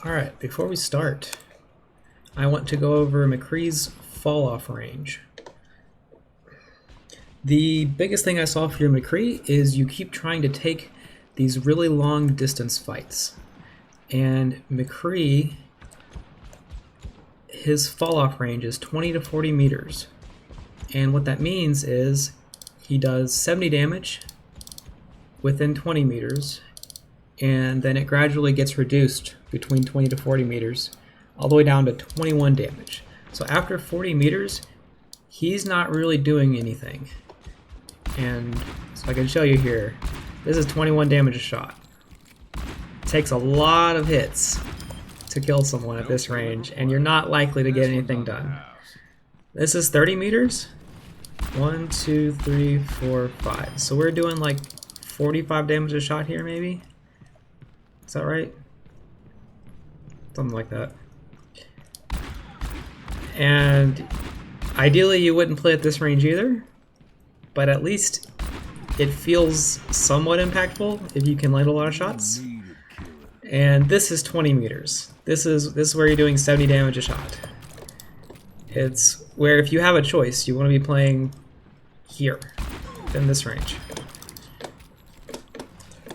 Alright, before we start, I want to go over Mccree's fall-off range. The biggest thing I saw for your Mccree is you keep trying to take these really long distance fights. And Mccree, his fall-off range is 20 to 40 meters. And what that means is he does 70 damage within 20 meters, and then it gradually gets reduced between 20 to 40 meters, all the way down to 21 damage. So after 40 meters, he's not really doing anything. And so I can show you here, this is 21 damage a shot. It takes a lot of hits to kill someone at this range, and you're not likely to get anything done. This is 30 meters. 1, 2, 3, 4, 5. So we're doing like 45 damage a shot here, maybe? Is that right? Something like that. And ideally you wouldn't play at this range either, but at least it feels somewhat impactful if you can land a lot of shots. And this is 20 meters. This is where you're doing 70 damage a shot. It's where if you have a choice, you want to be playing here, in this range.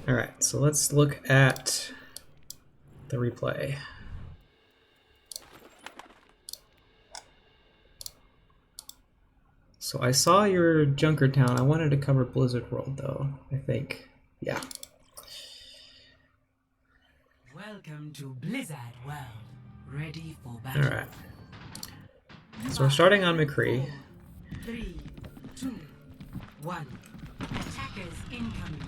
Alright, so let's look at the replay. So I saw your Junkertown. I wanted to cover Blizzard World though, I think. Yeah. Welcome to Blizzard World. Ready for battle. Alright. So we're starting on Mccree. 3, 2, 1. Attackers incoming.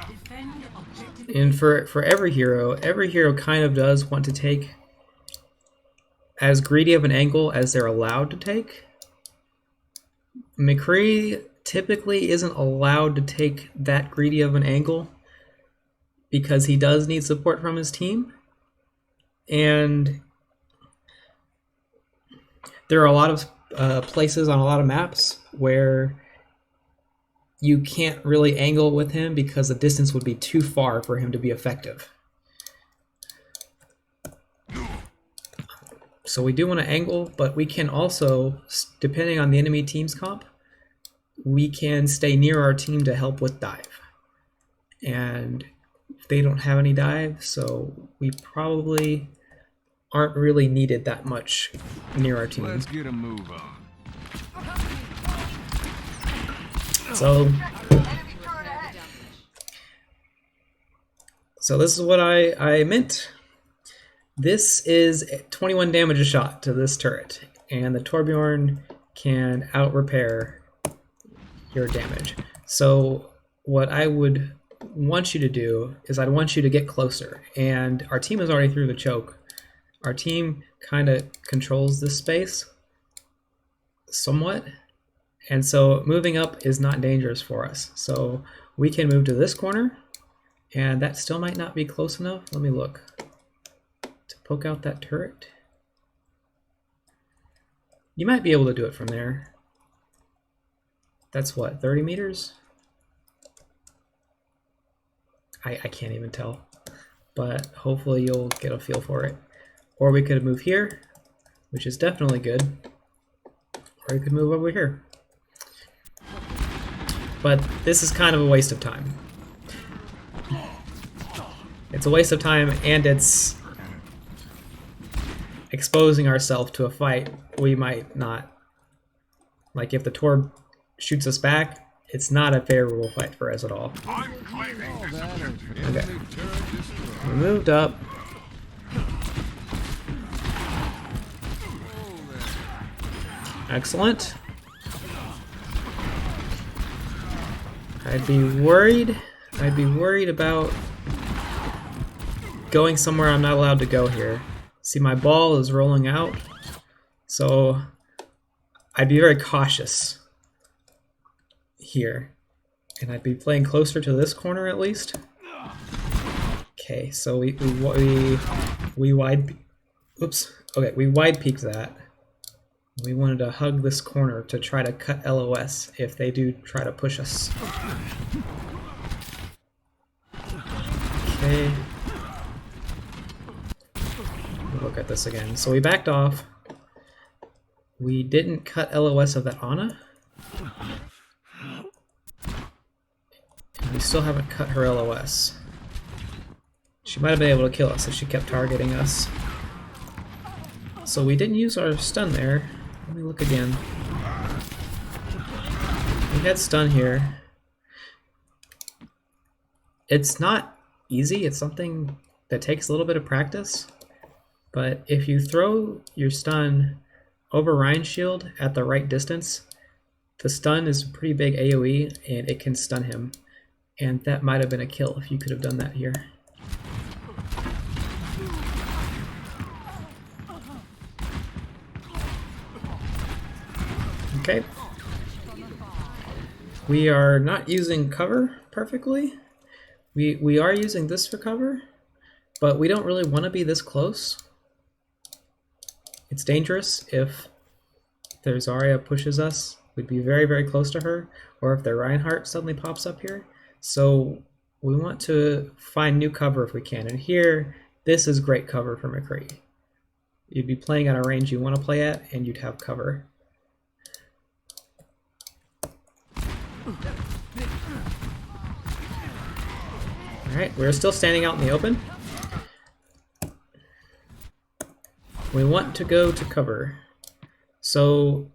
Defend objective. And for every hero kind of does want to take as greedy of an angle as they're allowed to take. Mccree typically isn't allowed to take that greedy of an angle because he does need support from his team. And there are a lot of places on a lot of maps where you can't really angle with him because the distance would be too far for him to be effective. So we do want to angle, but we can also, depending on the enemy team's comp, we can stay near our team to help with dive. And they don't have any dive, so we probably aren't really needed that much near our team. Let's get a move on. So this is what I meant. This is 21 damage a shot to this turret, and the Torbjorn can out-repair your damage. So what I would want you to do is I'd want you to get closer, and our team is already through the choke. Our team kind of controls this space somewhat, and so moving up is not dangerous for us. So we can move to this corner, and that still might not be close enough. Let me look. To poke out that turret. You might be able to do it from there. That's what, 30 meters? I can't even tell, but hopefully you'll get a feel for it. Or we could move here, which is definitely good. Or we could move over here. But this is kind of a waste of time. It's a waste of time, and it's exposing ourselves to a fight we might not. Like if the Torb shoots us back, it's not a favorable fight for us at all. Okay. We moved up. Excellent. I'd be worried about going somewhere I'm not allowed to go here. See, my ball is rolling out, so I'd be very cautious here. And I'd be playing closer to this corner at least. Okay, so we wide, oops, okay, we wide peeked that. We wanted to hug this corner to try to cut LOS if they do try to push us. Okay. look at this again. So we backed off. We didn't cut LOS of that Ana. And we still haven't cut her LOS. She might have been able to kill us if she kept targeting us. So we didn't use our stun there. Let me look again. We had stun here. It's not easy. It's something that takes a little bit of practice. But if you throw your stun over Ryan's shield at the right distance, the stun is a pretty big AoE and it can stun him. And that might have been a kill if you could have done that here. Okay. We are not using cover perfectly. We are using this for cover, but we don't really want to be this close. It's dangerous if their Zarya pushes us. We'd be very, very close to her, or if their Reinhardt suddenly pops up here. So we want to find new cover if we can. And here, this is great cover for Mccree. You'd be playing at a range you want to play at, and you'd have cover. Alright, we're still standing out in the open. We want to go to cover. So,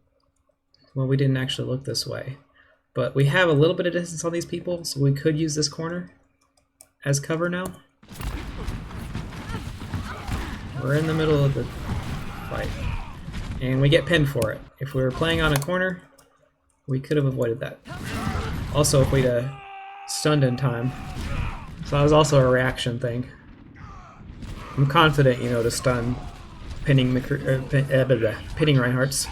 well, we didn't actually look this way. But we have a little bit of distance on these people, so we could use this corner as cover now. We're in the middle of the fight. And we get pinned for it. If we were playing on a corner, we could have avoided that. Also, if we'd stunned in time. So that was also a reaction thing. I'm confident, you know, to stun pinning pinning Reinhardt's.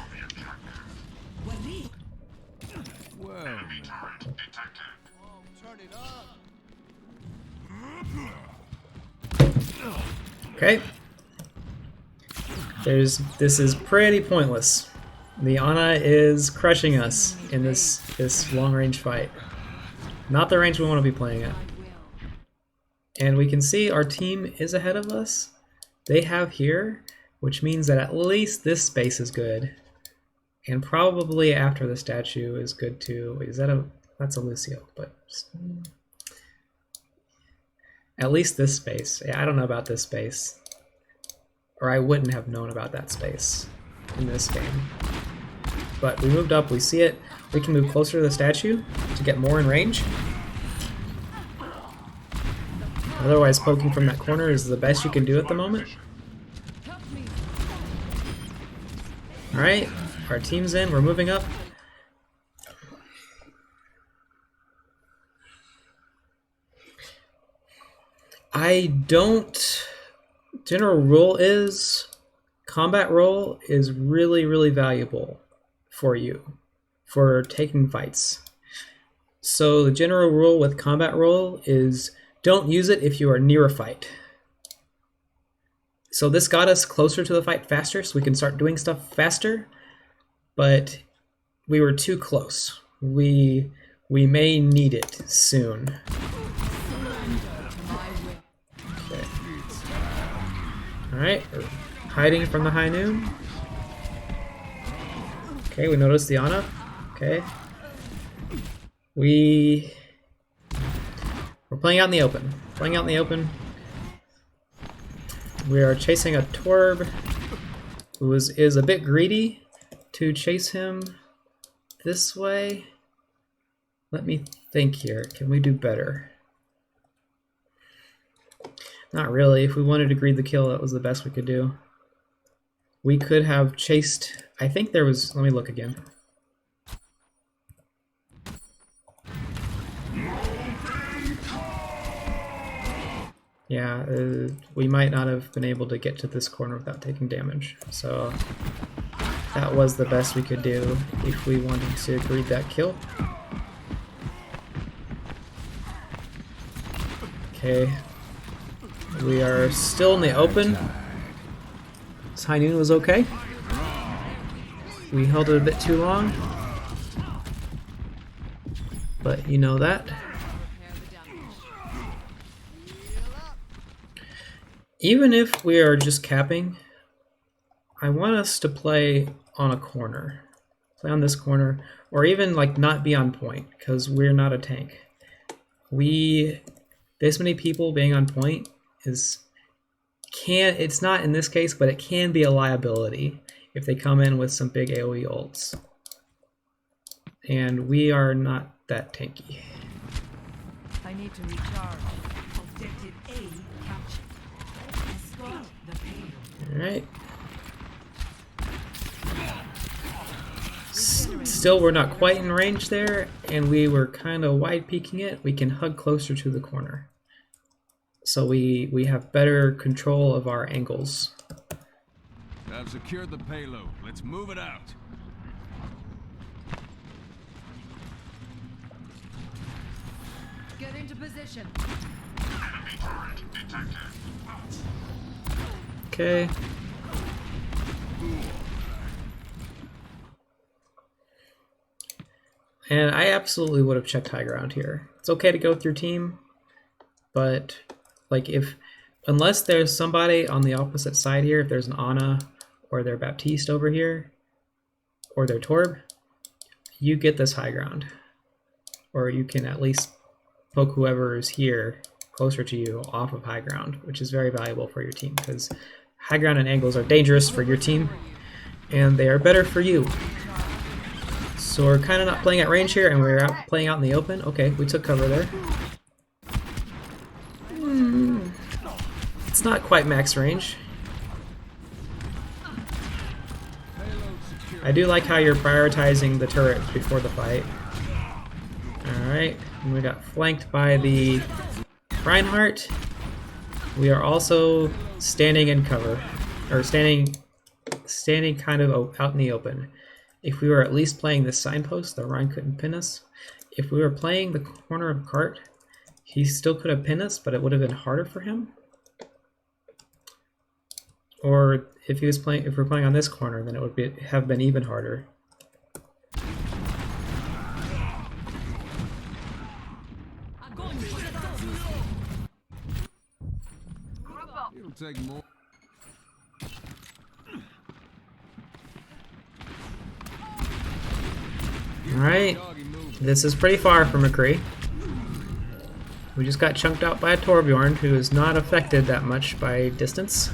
Okay. This is pretty pointless. The Ana is crushing us in this long-range fight. Not the range we want to be playing at. And we can see our team is ahead of us. They have here, which means that at least this space is good. And probably after the statue is good too. Wait, that's a Lucio, but at least this space. Yeah, I don't know about this space. Or I wouldn't have known about that space in this game. But we moved up, we see it. We can move closer to the statue to get more in range. Otherwise, poking from that corner is the best you can do at the moment. Alright, our team's in, we're moving up. General rule is, combat role is really, really valuable for you, for taking fights. So the general rule with combat role is, don't use it if you are near a fight. So this got us closer to the fight faster, so we can start doing stuff faster, but we were too close. We may need it soon. Okay. Alright, we're hiding from the high noon. Okay, we noticed the Ana. Okay. We're playing out in the open. Playing out in the open. We are chasing a Torb who is a bit greedy to chase him this way. Let me think here. Can we do better? Not really. If we wanted to greed the kill, that was the best we could do. We could have chased... I think there was... Let me look again. Yeah, we might not have been able to get to this corner without taking damage. So that was the best we could do if we wanted to greed that kill. Okay. We are still in the open. This high noon was okay. We held it a bit too long. But you know that. Even if we are just capping, I want us to play on a corner. Play on this corner, or even like not be on point, because we're not a tank. This many people being on point it's not in this case, but it can be a liability if they come in with some big AoE ults. And we are not that tanky. I need to recharge. Objective A captured. Escort the payload. Alright. Still, we're not quite in range there, and we were kind of wide peeking it. We can hug closer to the corner. So we have better control of our angles. I've secured the payload. Let's move it out. Get into position. Okay. And I absolutely would have checked high ground here. It's okay to go through team, but like unless there's somebody on the opposite side here, if there's an Ana or their Baptiste over here, or their Torb, you get this high ground. Or you can at least poke whoever is here closer to you off of high ground, which is very valuable for your team, because high ground and angles are dangerous for your team, and they are better for you. So we're kind of not playing at range here, and we're playing out in the open. Okay, we took cover there. It's not quite max range. I do like how you're prioritizing the turret before the fight. Alright, and we got flanked by the Reinhardt. We are also standing in cover, or standing kind of out in the open. If we were at least playing this signpost, the Rhine couldn't pin us. If we were playing the corner of cart, he still could have pinned us, but it would have been harder for him. Or if we're playing on this corner, then it would have been even harder. It'll take more. Alright, this is pretty far from Mccree. We just got chunked out by a Torbjorn, who is not affected that much by distance.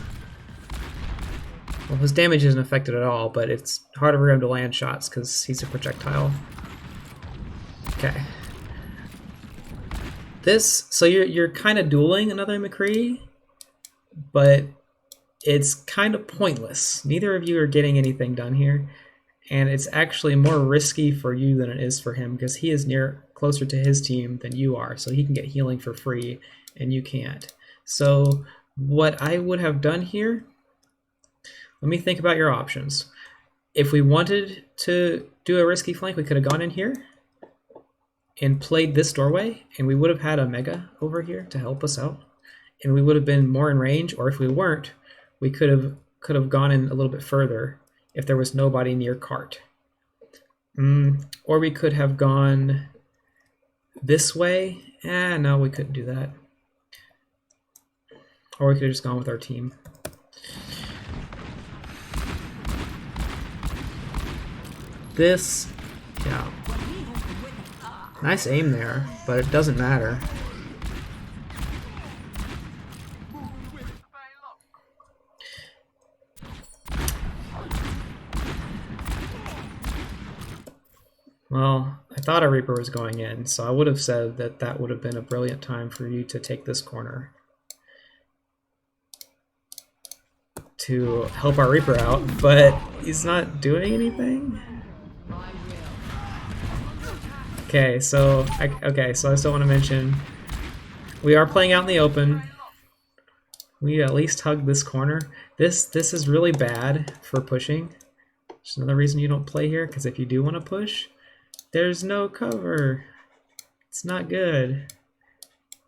Well, his damage isn't affected at all, but it's harder for him to land shots because he's a projectile. Okay. So you're kind of dueling another Mccree, but it's kind of pointless. Neither of you are getting anything done here, and it's actually more risky for you than it is for him, because he is closer to his team than you are, so he can get healing for free and you can't. So what I would have done here, let me think about your options. If we wanted to do a risky flank, we could have gone in here and played this doorway, and we would have had a Mega over here to help us out, and we would have been more in range. Or if we weren't, we could have gone in a little bit further if there was nobody near cart. Or we could have gone this way. No, we couldn't do that. Or we could have just gone with our team. Yeah. Nice aim there, but it doesn't matter. Well, I thought a Reaper was going in, so I would have said that that would have been a brilliant time for you to take this corner to help our Reaper out, but he's not doing anything. Okay, so I still want to mention we are playing out in the open. We at least hug this corner. This is really bad for pushing. There's another reason you don't play here, because if you do want to push, there's no cover. It's not good.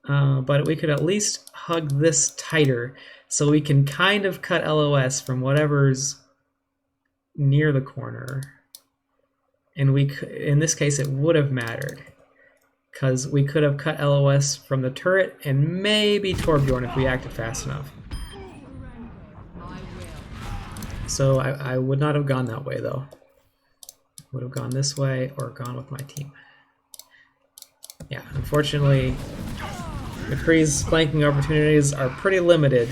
But we could at least hug this tighter, so we can kind of cut LOS from whatever's near the corner. And in this case, it would have mattered, because we could have cut LOS from the turret and maybe Torbjorn if we acted fast enough. So I would not have gone that way though. Would have gone this way or gone with my team. Yeah, unfortunately, Mccree's flanking opportunities are pretty limited.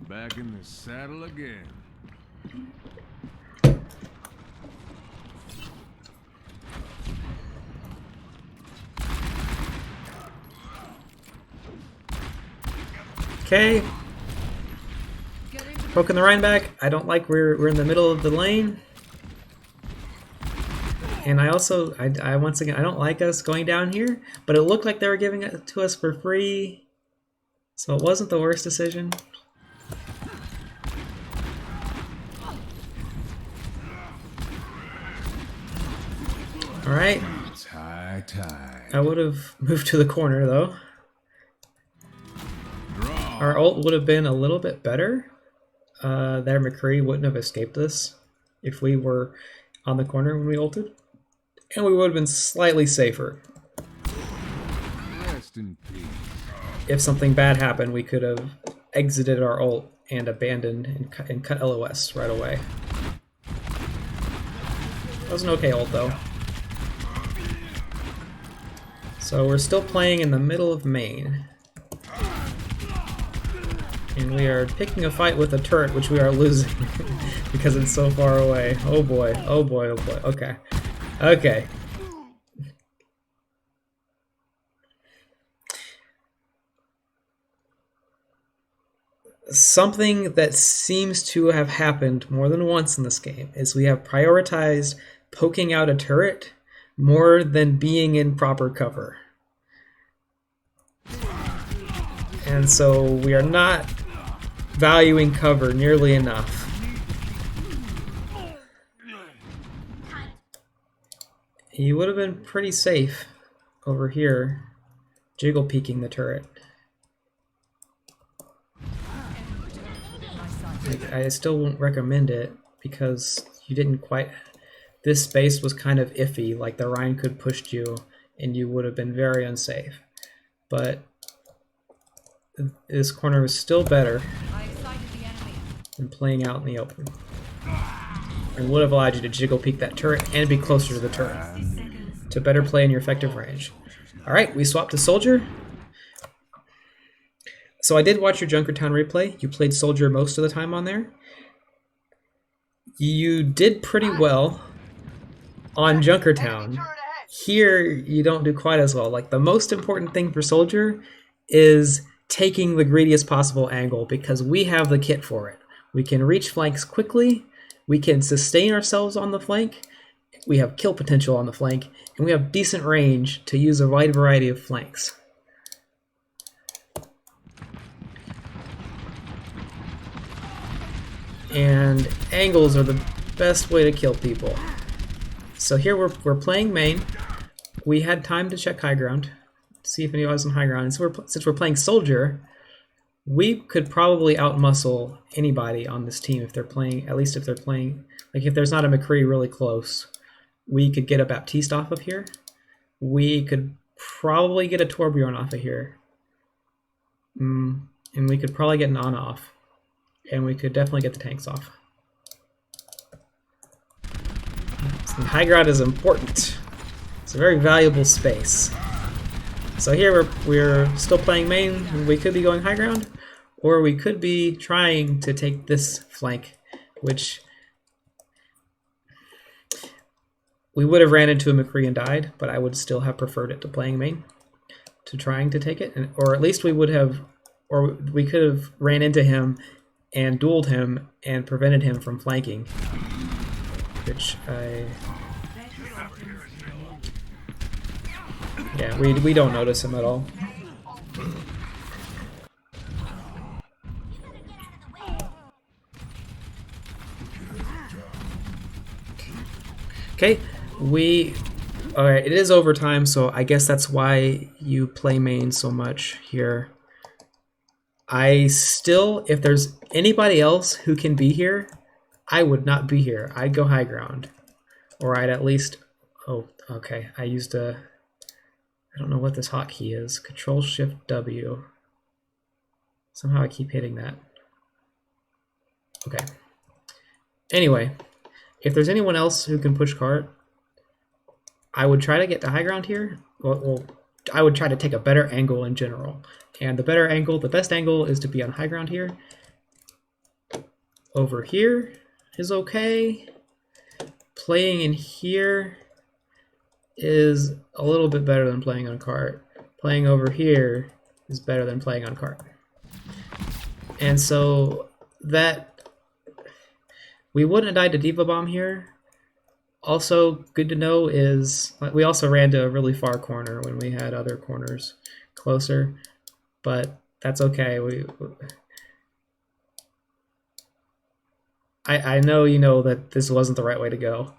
Back in the saddle again. Okay. Poking the Rhine back. I don't like we're in the middle of the lane. And I also, I once again, I don't like us going down here, but it looked like they were giving it to us for free. So it wasn't the worst decision. All right. It's high tide. I would have moved to the corner though. Draw. Our ult would have been a little bit better. There, Mccree wouldn't have escaped this if we were on the corner when we ulted. And we would have been slightly safer. Rest in peace. If something bad happened, we could have exited our ult and abandoned and cut LOS right away. That was an okay ult though. So we're still playing in the middle of main. And we are picking a fight with a turret, which we are losing because it's so far away. Oh boy, oh boy, oh boy. Okay. Okay. Something that seems to have happened more than once in this game is we have prioritized poking out a turret more than being in proper cover. And so we are not valuing cover nearly enough. He would have been pretty safe over here, jiggle peeking the turret. I still won't recommend it because you didn't quite... This space was kind of iffy, like the Rhine could pushed you and you would have been very unsafe. But this corner was still better than playing out in the open. And would have allowed you to jiggle peek that turret and be closer to the turret to better play in your effective range. Alright, we swapped to Soldier. So I did watch your Junkertown replay. You played Soldier most of the time on there. You did pretty well on Junkertown. Here, you don't do quite as well. Like, the most important thing for Soldier is taking the greediest possible angle because we have the kit for it. We can reach flanks quickly, we can sustain ourselves on the flank, we have kill potential on the flank, and we have decent range to use a wide variety of flanks. And angles are the best way to kill people. So here we're playing main. We had time to check high ground, see if anyone was on high ground. And so since we're playing Soldier, we could probably outmuscle anybody on this team if they're playing, at least if they're playing, like if there's not a Mccree really close. We could get a Baptiste off of here. We could probably get a Torbjorn off of here. And we could probably get an Ana off. And we could definitely get the tanks off. So high ground is important. It's a very valuable space. So here we're still playing main. We could be going high ground, or we could be trying to take this flank, which we would have ran into a Mccree and died, but I would still have preferred it to playing main, to trying to take it, or at least we would have, or we could have ran into him and dueled him and prevented him from flanking, which yeah, we don't notice him at all. Okay, alright, it is overtime, so I guess that's why you play main so much here. I still, if there's anybody else who can be here, I would not be here. I'd go high ground. Or I'd at least, oh, okay, I used a, I don't know what this hotkey is. Control Shift W. Somehow I keep hitting that. Okay. Anyway, if there's anyone else who can push cart, I would try to get to high ground here. Well, I would try to take a better angle in general. And the best angle is to be on high ground here. Over here is okay. Playing in here is a little bit better than playing on cart. Playing over here is better than playing on cart. And so that we wouldn't have died to Diva Bomb here. Also good to know is we also ran to a really far corner when we had other corners closer, but that's okay. I know you know that this wasn't the right way to go.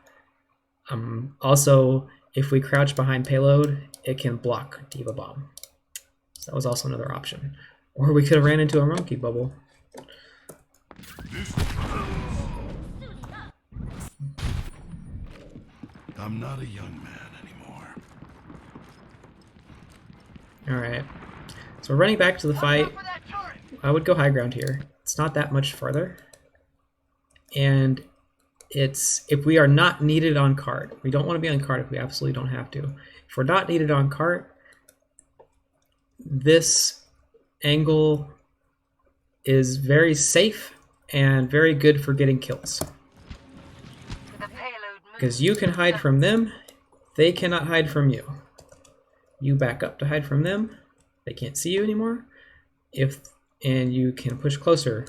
Also, if we crouch behind payload, it can block Diva Bomb. So that was also another option. Or we could have ran into a monkey bubble. I'm not a young man anymore. Alright. So we're running back to the fight. I would go high ground here. It's not that much further. And it's if we are not needed on cart. We don't want to be on cart if we absolutely don't have to. If we're not needed on cart, this angle is very safe and very good for getting kills. Because you can hide from them, they cannot hide from you. You back up to hide from them, they can't see you anymore. And you can push closer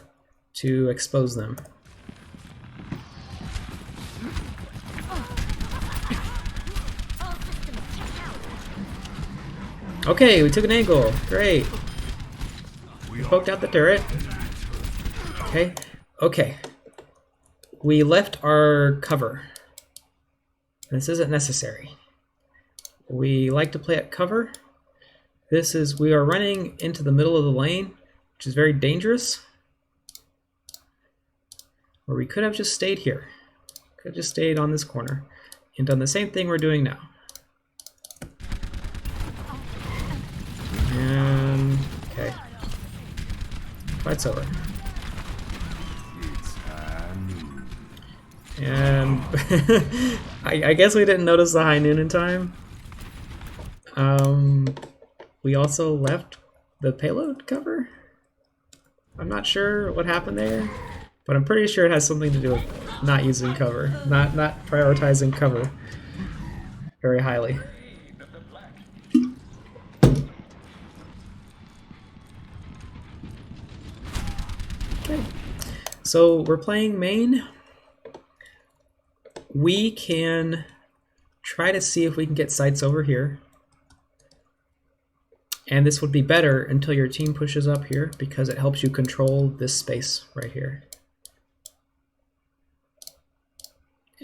to expose them. Okay, we took an angle. Great. We poked out the turret. Okay. Okay. We left our cover. This isn't necessary. We like to play at cover. We are running into the middle of the lane, which is very dangerous. Or we could have just stayed here. Could have just stayed on this corner and done the same thing we're doing now. And okay. Fight's over. And I guess we didn't notice the high noon in time. We also left the payload cover. I'm not sure what happened there, but I'm pretty sure it has something to do with not using cover, not prioritizing cover very highly. Okay, so we're playing main. We can try to see if we can get sites over here. And this would be better until your team pushes up here because it helps you control this space right here.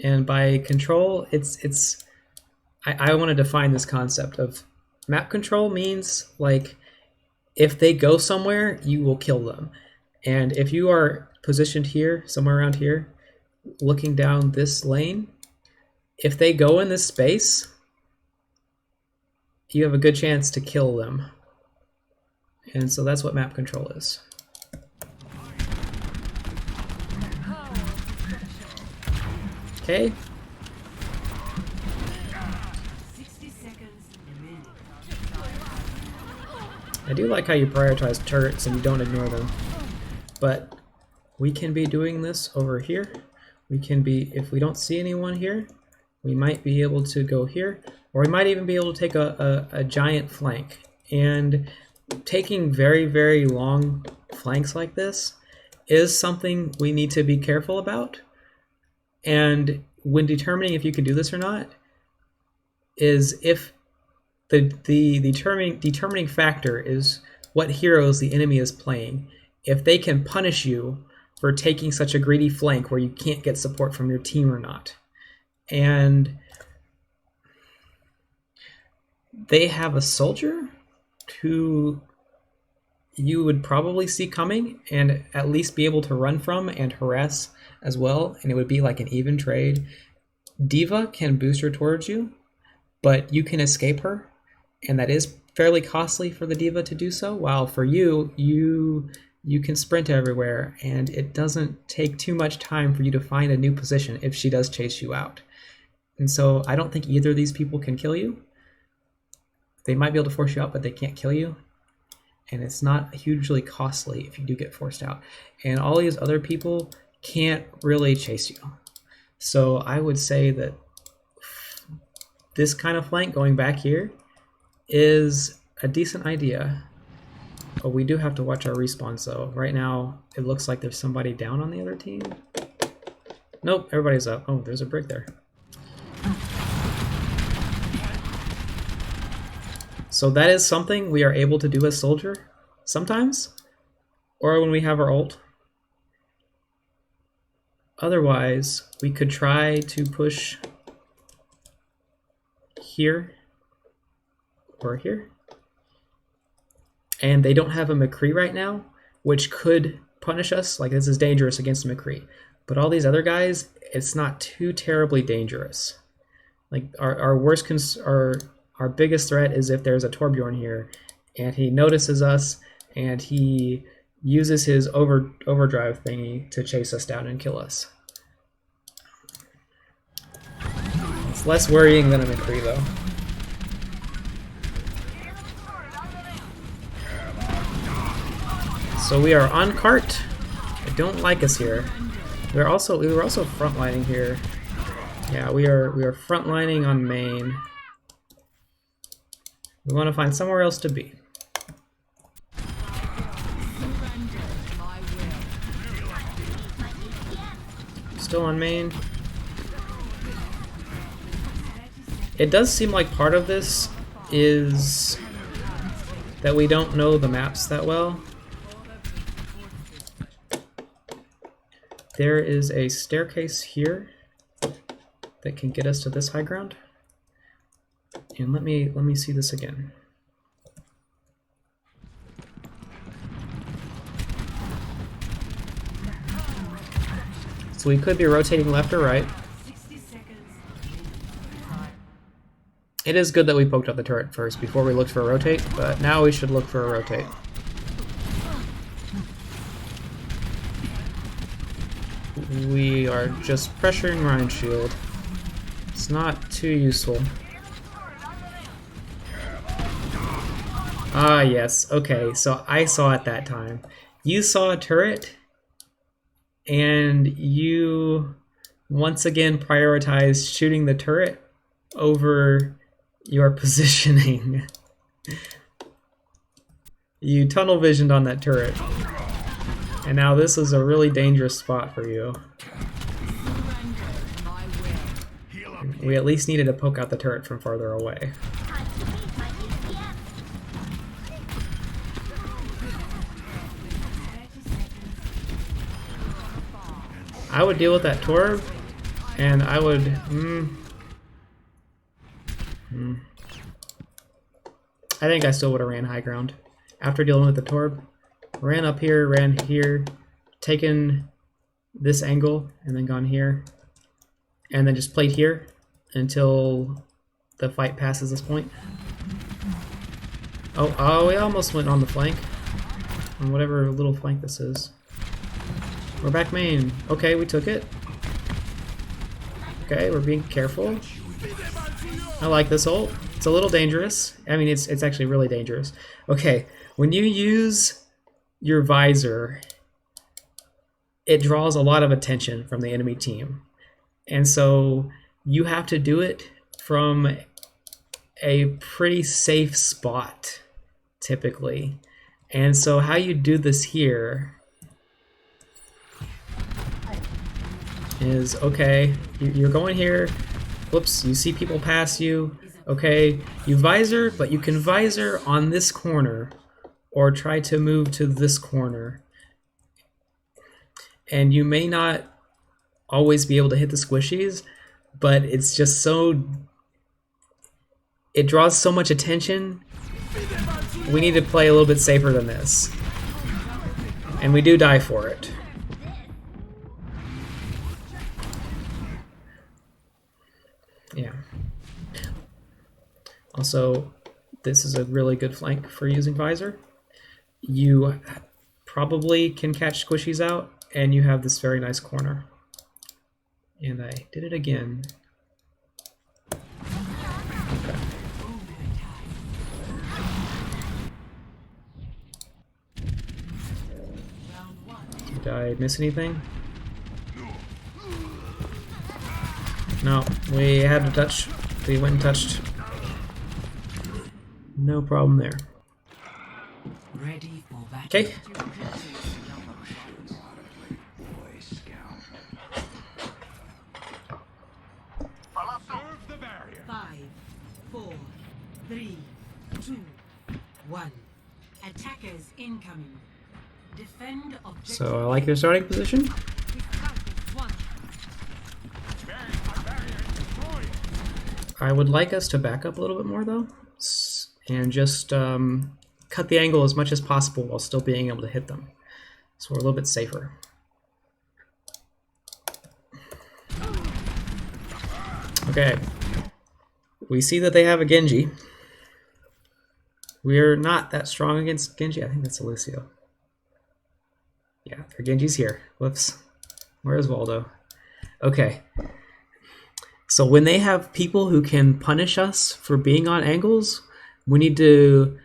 And by control, I want to define this concept of map control means like if they go somewhere, you will kill them. And if you are positioned here, somewhere around here, looking down this lane, if they go in this space, you have a good chance to kill them. And so that's what map control is. Okay. 60 seconds remaining. I do like how you prioritize turrets and you don't ignore them. But we can be doing this over here. We can be, if we don't see anyone here, we might be able to go here, or we might even be able to take a giant flank. And taking very, very long flanks like this is something we need to be careful about. And when determining if you can do this or not, is if the determining factor is what heroes the enemy is playing. If they can punish you for taking such a greedy flank where you can't get support from your team or not. And they have a soldier who you would probably see coming and at least be able to run from and harass as well, and it would be like an even trade. Diva can boost her towards you, but you can escape her, and that is fairly costly for the Diva to do so, while for you you can sprint everywhere, and it doesn't take too much time for you to find a new position if she does chase you out. And so I don't think either of these people can kill you. They might be able to force you out, but they can't kill you. And it's not hugely costly if you do get forced out. And all these other people can't really chase you. So I would say that this kind of flank going back here is a decent idea. But we do have to watch our respawns though. Right now, it looks like there's somebody down on the other team. Nope, everybody's up. Oh, there's a brick there. So that is something we are able to do as soldier sometimes, or when we have our ult. Otherwise, we could try to push here or here. And they don't have a Mccree right now, which could punish us. Like, this is dangerous against Mccree. But all these other guys, it's not too terribly dangerous. Like, our biggest threat is if there's a Torbjorn here, and he notices us, and he uses his overdrive thingy to chase us down and kill us. It's less worrying than a Mccree, though. So we are on cart. I don't like us here. We were also frontlining here. Yeah, we are frontlining on main. We want to find somewhere else to be. Still on main. It does seem like part of this is that we don't know the maps that well. There is a staircase here that can get us to this high ground. And let me see this again. So we could be rotating left or right. It is good that we poked out the turret first before we looked for a rotate, but now we should look for a rotate. We are just pressuring Ryan's shield. It's not too useful. Ah, yes. Okay, so I saw it that time. You saw a turret, and you once again prioritized shooting the turret over your positioning. You tunnel visioned on that turret. And now this is a really dangerous spot for you. We at least needed to poke out the turret from farther away. I would deal with that Torb, and I would... I think I still would have ran high ground. After dealing with the Torb, ran up here, ran here, taken this angle, and then gone here, and then just played here until the fight passes this point. Oh, we almost went on the flank, on whatever little flank this is. We're back main. Okay, we took it. Okay, we're being careful. I like this ult. It's a little dangerous. I mean, it's actually really dangerous. Okay, when you use your visor, it draws a lot of attention from the enemy team. And so you have to do it from a pretty safe spot, typically. And so how you do this here is, okay, you're going here, whoops, you see people pass you, okay, you visor, but you can visor on this corner, or try to move to this corner. And you may not always be able to hit the squishies, but it's just so... it draws so much attention. We need to play a little bit safer than this. And we do die for it. Yeah. Also, this is a really good flank for using visor. You probably can catch squishies out, and you have this very nice corner. And I did it again. Okay. Did I miss anything? No, we had to touch. We went and touched. No problem there. Ready for battle. Okay. Serve the barrier. 5, 4, 3, 2, 1. Attackers incoming. Defend objective. So I like your starting position. I would like us to back up a little bit more though, and just cut the angle as much as possible while still being able to hit them. So we're a little bit safer. Okay. We see that they have a Genji. We're not that strong against Genji. I think that's Lucio. Yeah, their Genji's here. Whoops. Where's Waldo? Okay. So when they have people who can punish us for being on angles, we need to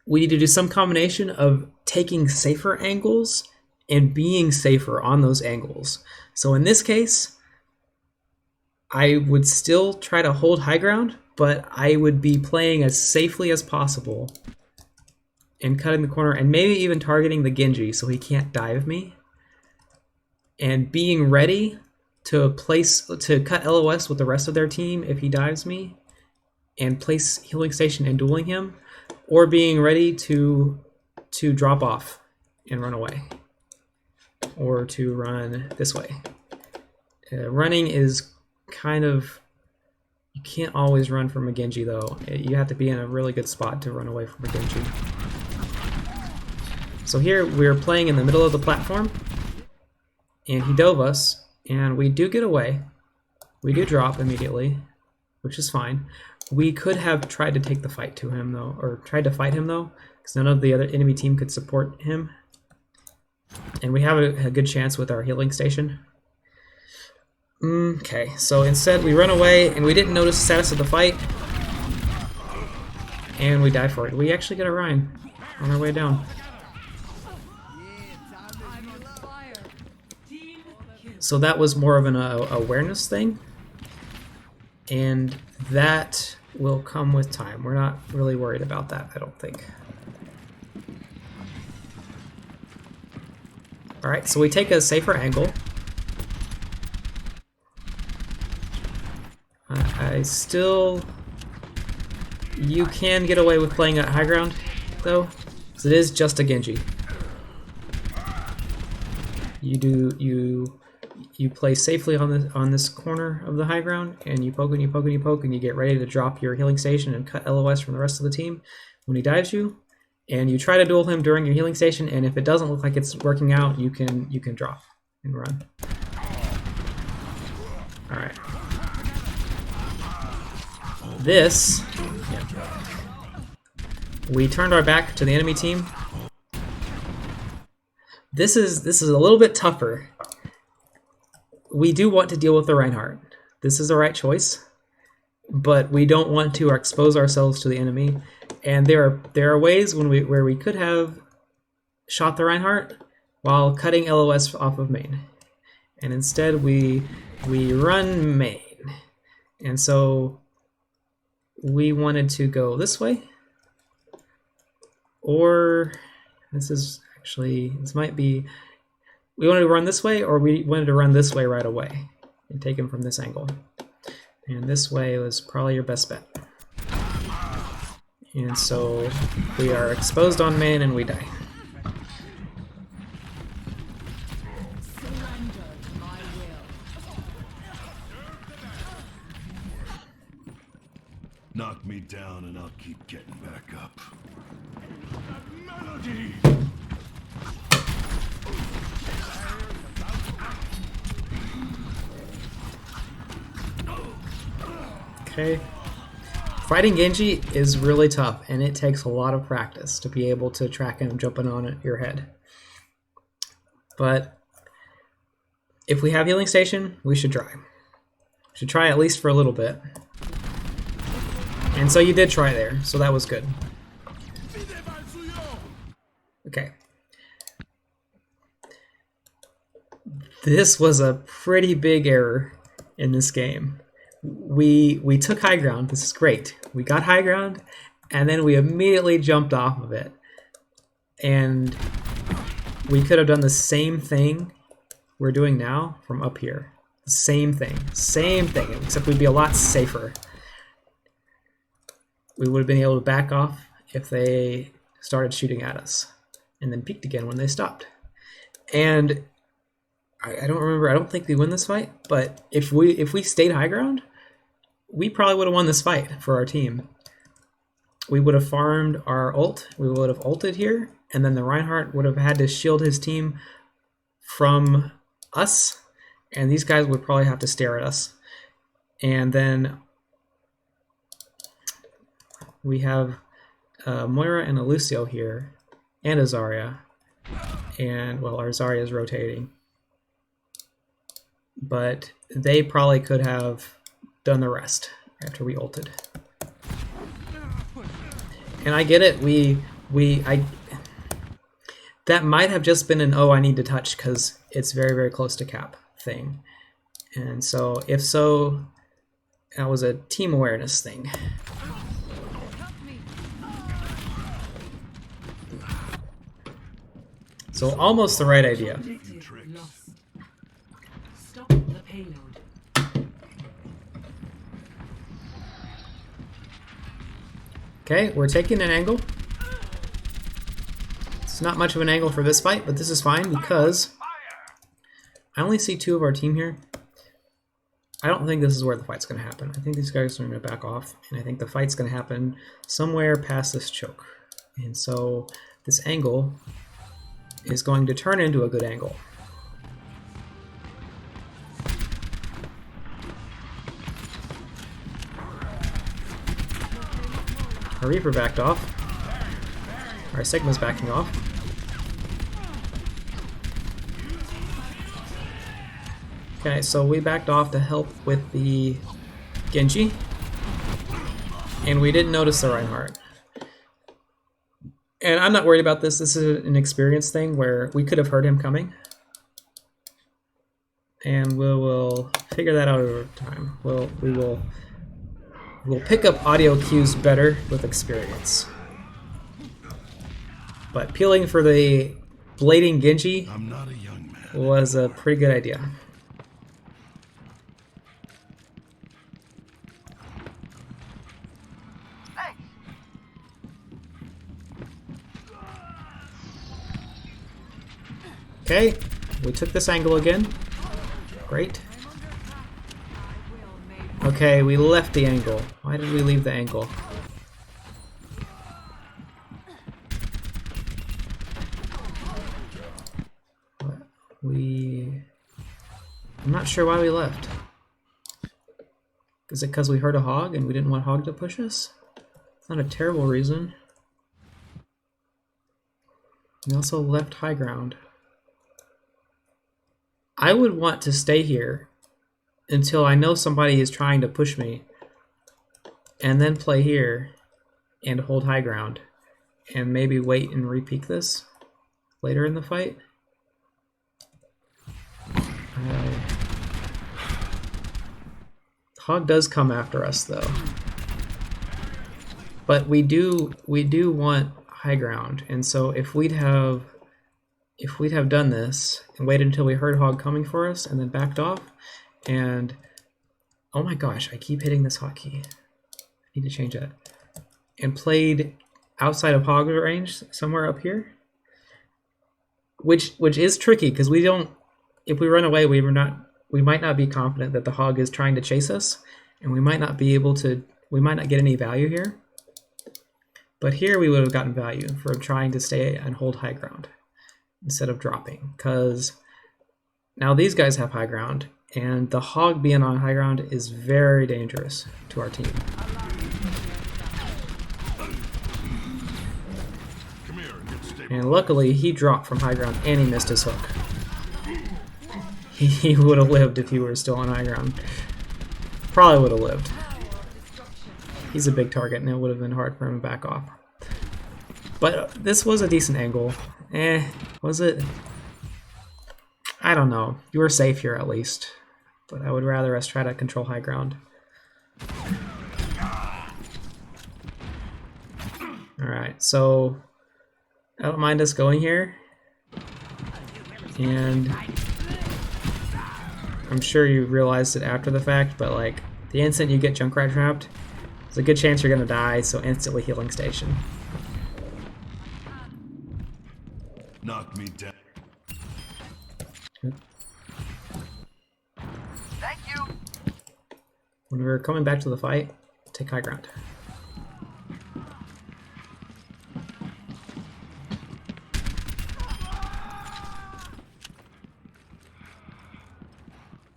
do some combination of taking safer angles and being safer on those angles. So in this case, I would still try to hold high ground, but I would be playing as safely as possible and cutting the corner and maybe even targeting the Genji so he can't dive me. And being ready to cut LOS with the rest of their team if he dives me and place healing station and dueling him, or being ready to drop off and run away, or to run this way. Running is kind of, you can't always run from a Genji though. You have to be in a really good spot to run away from a Genji. So here we're playing in the middle of the platform, and he dove us, and we do get away. We do drop immediately, which is fine. We could have tried to take the fight to him though, or tried to fight him though, because none of the other enemy team could support him. And we have a good chance with our healing station. Okay, so instead we run away, and we didn't notice the status of the fight, and we die for it. We actually get a Rhine on our way down. So that was more of an awareness thing, and that will come with time. We're not really worried about that, I don't think. Alright, so we take a safer angle. You can get away with playing at high ground, though, because it is just a Genji. You play safely on this corner of the high ground, and you poke and you poke and you poke, and you get ready to drop your healing station and cut LOS from the rest of the team when he dives you, and you try to duel him during your healing station, and if it doesn't look like it's working out, you can drop and run. All right. This, we turned our back to the enemy team. This is a little bit tougher. We do want to deal with the Reinhardt. This is the right choice, but we don't want to expose ourselves to the enemy. And there are ways where we could have shot the Reinhardt while cutting LOS off of main, and instead we run main. And so we wanted to go this way, or this might be. We wanted to run this way, or we wanted to run this way right away and take him from this angle. And this way was probably your best bet. And so we are exposed on main and we die. Knock me down and I'll keep getting back up. Melody! Okay. Fighting Genji is really tough, and it takes a lot of practice to be able to track him jumping on your head. But if we have healing station, we should try. We should try at least for a little bit. And so you did try there, so that was good. Okay. This was a pretty big error in this game. We took high ground. This is great. We got high ground, and then we immediately jumped off of it. And we could have done the same thing we're doing now from up here. Same thing, except we'd be a lot safer. We would have been able to back off if they started shooting at us, and then peeked again when they stopped. And I don't remember. I don't think we win this fight. But if we stayed high ground, we probably would have won this fight for our team. We would have farmed our ult. We would have ulted here, and then the Reinhardt would have had to shield his team from us, and these guys would probably have to stare at us. And then we have Moira and a Lucio here, and a Zarya. And, well, our Zarya is rotating. But they probably could have done the rest after we ulted. And I get it, that might have just been an "oh, I need to touch" because it's very, very close to cap thing. And so, if so, that was a team awareness thing. So almost the right idea. Stop the payload. Okay, we're taking an angle. It's not much of an angle for this fight, but this is fine because I only see 2 of our team here. I don't think this is where the fight's going to happen. I think these guys are going to back off, and I think the fight's going to happen somewhere past this choke. And so this angle is going to turn into a good angle. Our Reaper backed off. Our Sigma's backing off. Okay, so we backed off to help with the Genji. And we didn't notice the Reinhardt. And I'm not worried about this. This is an experience thing where we could have heard him coming. And we'll figure that out over time. We'll pick up audio cues better with experience. But peeling for the blading Genji I'm not a young man. was a pretty good idea. Okay, we took this angle again. Great. Okay, we left the angle. Why did we leave the angle? I'm not sure why we left. Is it because we heard a hog and we didn't want hog to push us? It's not a terrible reason. We also left high ground. I would want to stay here until I know somebody is trying to push me, and then play here and hold high ground, and maybe wait and repeat this later in the fight. Hog does come after us though, but we do want high ground, and so if we'd have done this and waited until we heard hog coming for us and then backed off, and oh my gosh, I keep hitting this hotkey. I need to change that. And played outside of hog range somewhere up here, which is tricky because we don't. If we run away, we might not be confident that the hog is trying to chase us, and we might not be able to. We might not get any value here. But here we would have gotten value for trying to stay and hold high ground instead of dropping, because now these guys have high ground, and the hog being on high ground is very dangerous to our team. And luckily, he dropped from high ground and he missed his hook. He would have lived if he were still on high ground. Probably would have lived. He's a big target and it would have been hard for him to back off. But this was a decent angle. Was it? I don't know. You were safe here at least. But I would rather us try to control high ground. Alright, so I don't mind us going here. And I'm sure you realized it after the fact, but like the instant you get Junkrat trapped, there's a good chance you're gonna die, so instantly healing station. Knock me down. Thank you. When we're coming back to the fight, take high ground.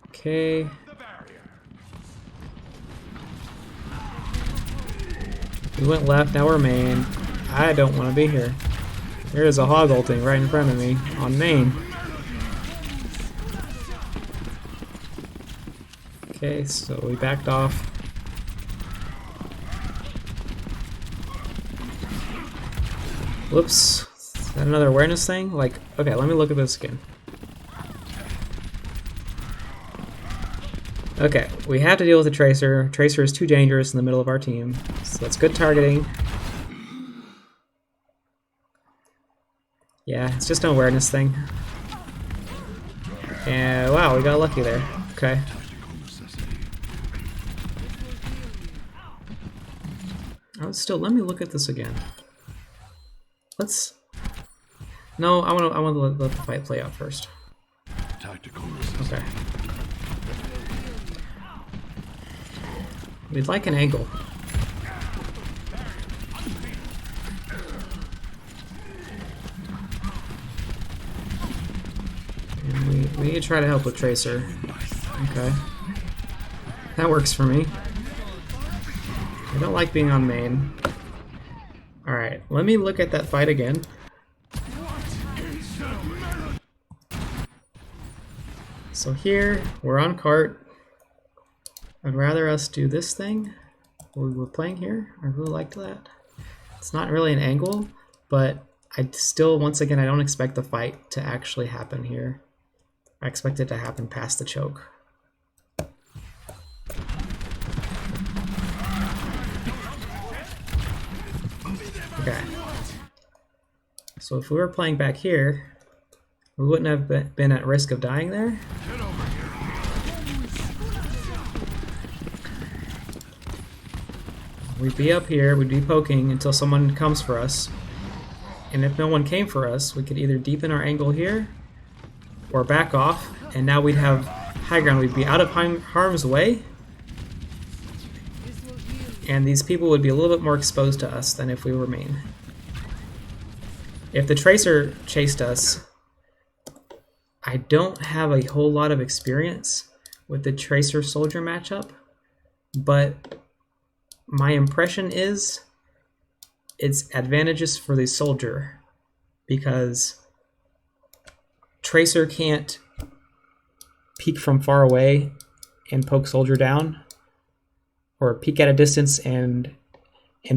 Okay. We went left, now we're main. I don't want to be here. There's a hog ulting right in front of me on main. Okay, so we backed off. Whoops. Is that another awareness thing? Like, okay, let me look at this again. Okay, we have to deal with the Tracer. Tracer is too dangerous in the middle of our team, so that's good targeting. Yeah, it's just an awareness thing. And wow, we got lucky there. Okay. Oh, still, let me look at this again. Let's. No, I want to let the fight play out first. Tactical. Okay. We'd like an angle. And we need to try to help with Tracer. Okay. That works for me. I don't like being on main. Alright, let me look at that fight again. So here, we're on cart. I'd rather us do this thing. We're playing here. I really liked that. It's not really an angle, but I still, once again, I don't expect the fight to actually happen here. I expect it to happen past the choke. Okay. So if we were playing back here, we wouldn't have been at risk of dying there. We'd be up here, we'd be poking until someone comes for us. And if no one came for us, we could either deepen our angle here or back off, and now we'd have high ground. We'd be out of harm's way, and these people would be a little bit more exposed to us than if we were main. If the Tracer chased us, I don't have a whole lot of experience with the Tracer Soldier matchup, but my impression is it's advantageous for the Soldier because Tracer can't peek from far away and poke Soldier down, or peek at a distance and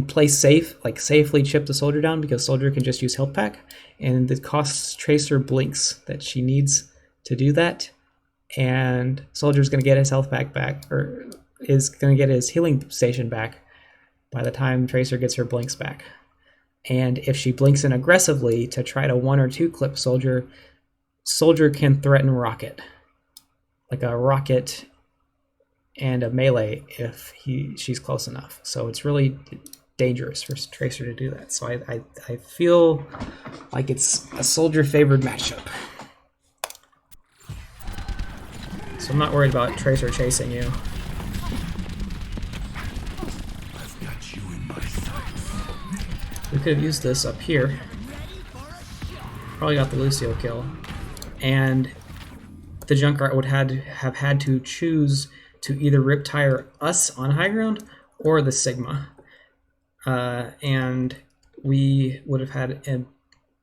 play safe, like safely chip the Soldier down, because Soldier can just use health pack, and it costs Tracer blinks that she needs to do that, and Soldier's going to get his health pack back, or is going to get his healing station back by the time Tracer gets her blinks back. And if she blinks in aggressively to try to 1 or 2 clip Soldier, Soldier can threaten Rocket. Like a Rocket and a melee if she's close enough. So it's really dangerous for Tracer to do that. So I feel like it's a Soldier favored matchup. So I'm not worried about Tracer chasing you. We could have used this up here. Probably got the Lucio kill. And the Junkrat would have had to choose to either rip tire us on high ground or the Sigma. And we would have had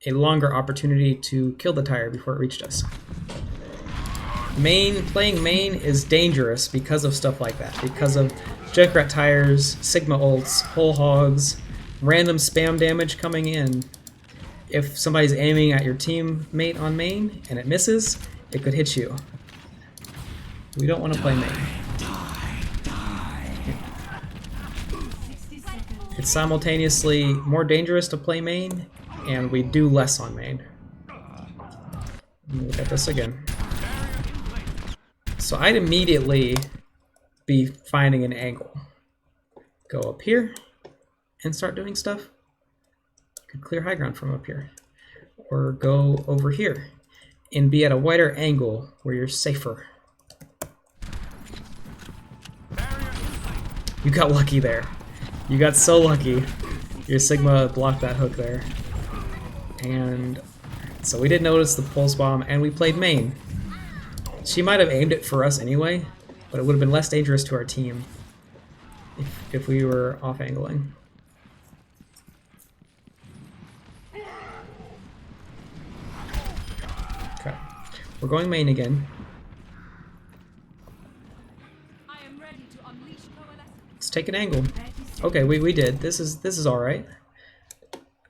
a longer opportunity to kill the tire before it reached us. Playing main is dangerous because of stuff like that, because of Junkrat tires, Sigma ults, whole hogs, random spam damage coming in. If somebody's aiming at your teammate on main and it misses, it could hit you. We don't want to play main. It's simultaneously more dangerous to play main, and we do less on main. Look at this again. So I'd immediately be finding an angle. Go up here and start doing stuff. You could clear high ground from up here. Or go over here and be at a wider angle where you're safer. You got lucky there. You got so lucky. Your Sigma blocked that hook there. And so we didn't notice the pulse bomb, and we played main. She might have aimed it for us anyway, but it would have been less dangerous to our team if we were off angling. Okay, we're going main again. Let's take an angle. Okay, we did. This is all right.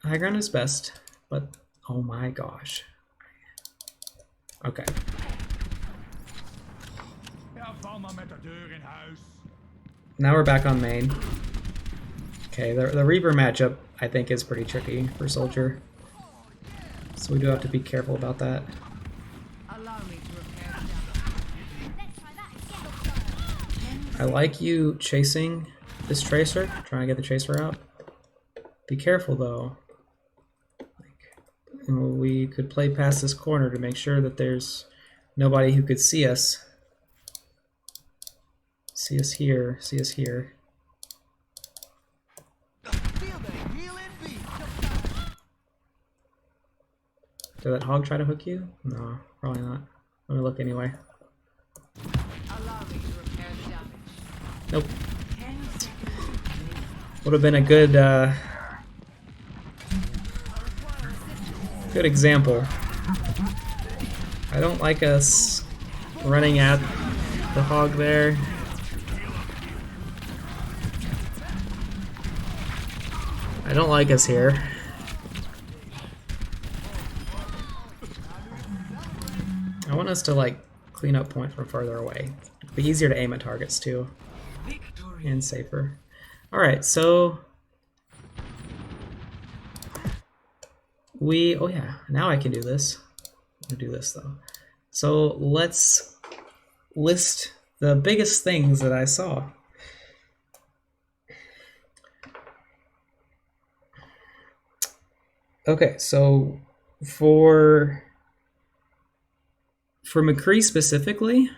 High ground is best, but oh my gosh. Okay. Now we're back on main. Okay, the Reaper matchup I think is pretty tricky for Soldier, so we do have to be careful about that. I like you chasing this Tracer, trying to get the Tracer out. Be careful though. We could play past this corner to make sure that there's nobody who could see us. See us here, see us here. Did that hog try to hook you? No, probably not. Let me look anyway. Nope. Would have been a good good example. I don't like us running at the hog there. I don't like us here. I want us to like clean up point from farther away. It'd be easier to aim at targets too. And safer. Alright, so oh yeah, now I can do this. I'm gonna do this though. So let's list the biggest things that I saw. Okay, so for Mccree specifically,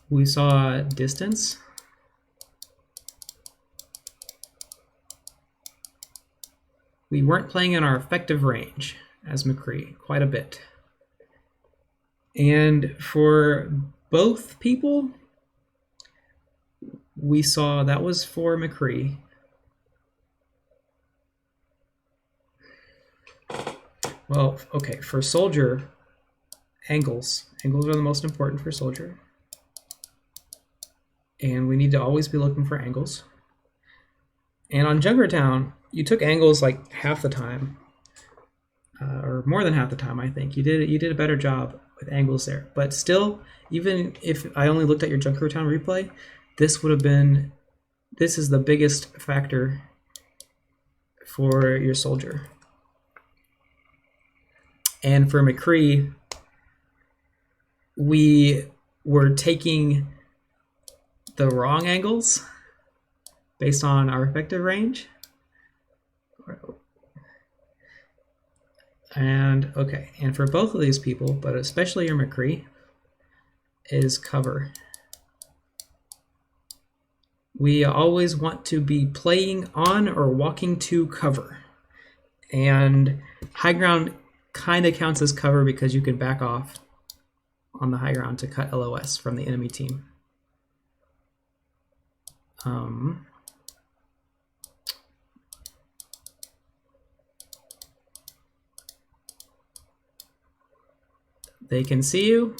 we saw distance. We weren't playing in our effective range as Mccree quite a bit. And for both people, we saw that was for Mccree. Well, okay, for Soldier, angles. Angles are the most important for Soldier. And we need to always be looking for angles. And on Junkertown, you took angles like half the time, or more than half the time, I think. You did a better job with angles there. But still, even if I only looked at your Junkertown replay, this is the biggest factor for your Soldier. And for Mccree, we were taking the wrong angles based on our effective range. And okay, and for both of these people, but especially your Mccree, is cover. We always want to be playing on or walking to cover. And high ground kind of counts as cover because you can back off on the high ground to cut LOS from the enemy team. They can see you.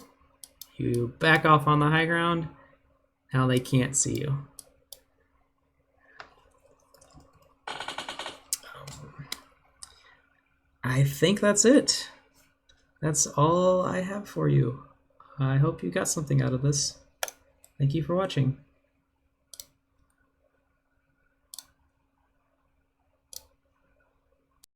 You back off on the high ground. Now they can't see you. I think that's it. That's all I have for you. I hope you got something out of this. Thank you for watching.